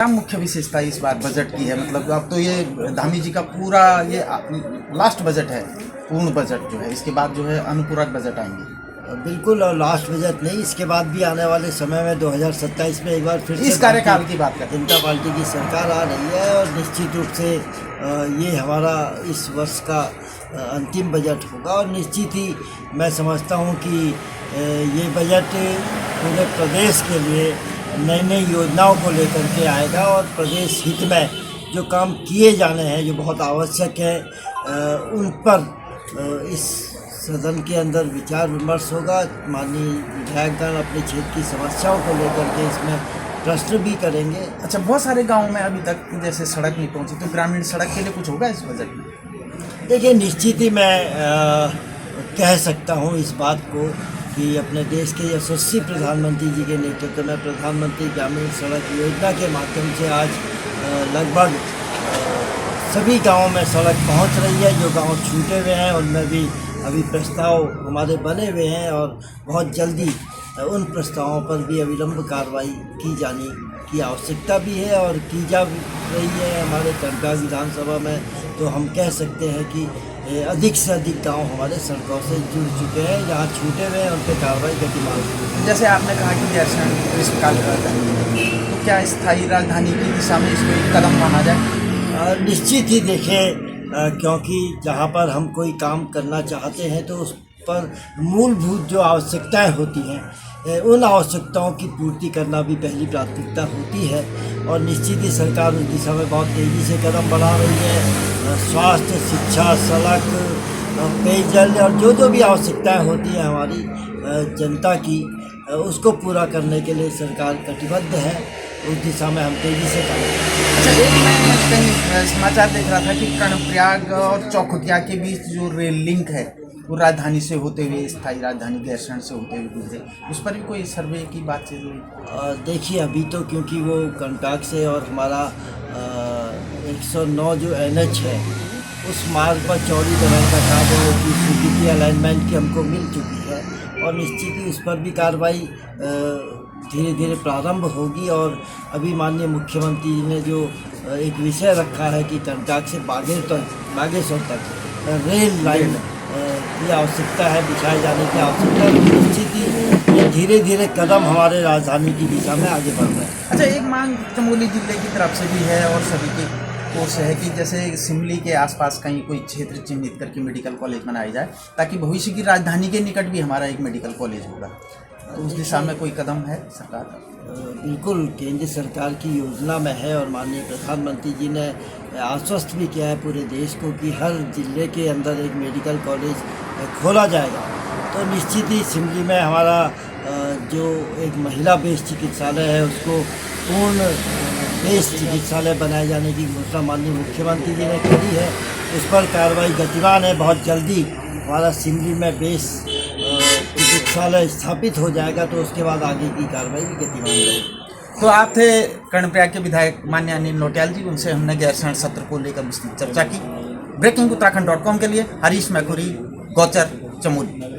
क्या मुख्य विशेषता इस बार बजट की है? मतलब अब तो ये धामी जी का पूरा ये लास्ट बजट है, पूर्ण बजट जो है, इसके बाद जो है अनुपूरक बजट आएंगे। बिल्कुल, और लास्ट बजट नहीं, इसके बाद भी आने वाले समय में 2027 में एक बार फिर से इस कार्यकाल की बात करें, जनता पार्टी की सरकार आ रही है और निश्चित रूप से ये हमारा इस वर्ष का अंतिम बजट होगा। और निश्चित ही मैं समझता हूँ कि ये बजट पूरे प्रदेश के लिए नई नई योजनाओं को लेकर के आएगा और प्रदेश हित में जो काम किए जाने हैं, जो बहुत आवश्यक है, उन पर इस सदन के अंदर विचार विमर्श होगा। माननीय विधायकगण अपने क्षेत्र की समस्याओं को लेकर के इसमें प्रश्न भी करेंगे। अच्छा, बहुत सारे गाँव में अभी तक जैसे सड़क नहीं पहुँची, तो ग्रामीण सड़क के लिए कुछ होगा इस बजट में? देखिए, निश्चित ही मैं कह सकता हूँ इस बात को कि अपने देश के यशस्वी प्रधानमंत्री जी के नेतृत्व में प्रधानमंत्री ग्रामीण सड़क योजना के माध्यम से आज लगभग सभी गाँवों में सड़क पहुँच रही है। जो गाँव छूटे हुए हैं उनमें भी अभी प्रस्ताव हमारे बने हुए हैं और बहुत जल्दी उन प्रस्तावों पर भी अविलंब कार्रवाई की जाने की आवश्यकता भी है और की जा रही है हमारे कर्नाटक विधानसभा में। तो हम कह सकते हैं कि अधिक से अधिक गांव हमारे सड़कों से जुड़ चुके हैं, जहां छूटे हुए हैं उन पर कार्रवाई गतिमान हुई। जैसे आपने कहा कि गैरसैंण ग्रीष्मकाल राजधानी, तो क्या स्थायी राजधानी की दिशा में इसको एक कदम माना जाए? निश्चित ही देखें, क्योंकि जहाँ पर हम कोई काम करना चाहते हैं तो उस पर मूलभूत जो आवश्यकताएं होती हैं, उन आवश्यकताओं की पूर्ति करना भी पहली प्राथमिकता होती है। और निश्चित ही सरकार उस दिशा में बहुत तेज़ी से कदम बढ़ा रही है। स्वास्थ्य, शिक्षा, सड़क, पेयजल और जो भी आवश्यकताएं होती हैं हमारी जनता की, उसको पूरा करने के लिए सरकार कटिबद्ध है। उस दिशा में हम तेज़ी से काम करें। अच्छा, एक मैं कहीं समाचार देख रहा था कि कर्णप्रयाग और चौखुटिया के बीच जो रेल लिंक है वो राजधानी से होते हुए स्थायी राजधानी गैरसैंण से होते हुए गुजरे, उस पर भी कोई सर्वे की बातचीत हुई? देखिए, अभी तो क्योंकि वो कर्नाटक से और हमारा 109 जो NH है उस मार्ग पर चौड़ी तरह का कार्य की स्वीकृति अलाइनमेंट की हमको मिल चुकी है और निश्चित ही उस पर भी कार्रवाई धीरे धीरे प्रारंभ होगी। और अभी माननीय मुख्यमंत्री जी ने जो एक विषय रखा है कि कर्नाटक से बागेश्वर तक रेल लाइन की आवश्यकता है, बिछाए जाने की आवश्यकता है, निश्चित ही ये धीरे धीरे कदम हमारे राजधानी की दिशा में आगे बढ़ रहे हैं। अच्छा, एक मांग चमोली जिले की तरफ से भी है और सभी की ओर से है कि जैसे सिमली के आसपास कहीं कोई क्षेत्र चिन्हित करके मेडिकल कॉलेज बनाया जाए, ताकि भविष्य की राजधानी के निकट भी हमारा एक मेडिकल कॉलेज होगा। तो उस दिशा में कोई कदम है सरकार? बिल्कुल, केंद्र सरकार की योजना में है और माननीय प्रधानमंत्री जी ने आश्वस्त भी किया है पूरे देश को कि हर जिले के अंदर एक मेडिकल कॉलेज खोला जाएगा। तो निश्चित ही सिमली में हमारा जो एक महिला बेस्ड चिकित्सालय है उसको पूर्ण बेस्ड चिकित्सालय बनाए जाने की घोषणा माननीय मुख्यमंत्री जी ने करी है। उस पर कार्रवाई गतिमान है। बहुत जल्दी हमारा सिमली में बेस्ड चिकित्सालय स्थापित हो जाएगा तो उसके बाद आगे की कार्रवाई भी गतिमान रहेगी। तो आप थे कर्णप्रयाग के विधायक माननीय अनिल नौटियाल जी, उनसे हमने गैरसैंण सत्र को लेकर विस्तृत चर्चा की। ब्रेकिंग उत्तराखंड.com के लिए हरीश मैखुरी, गौचर, चमोली।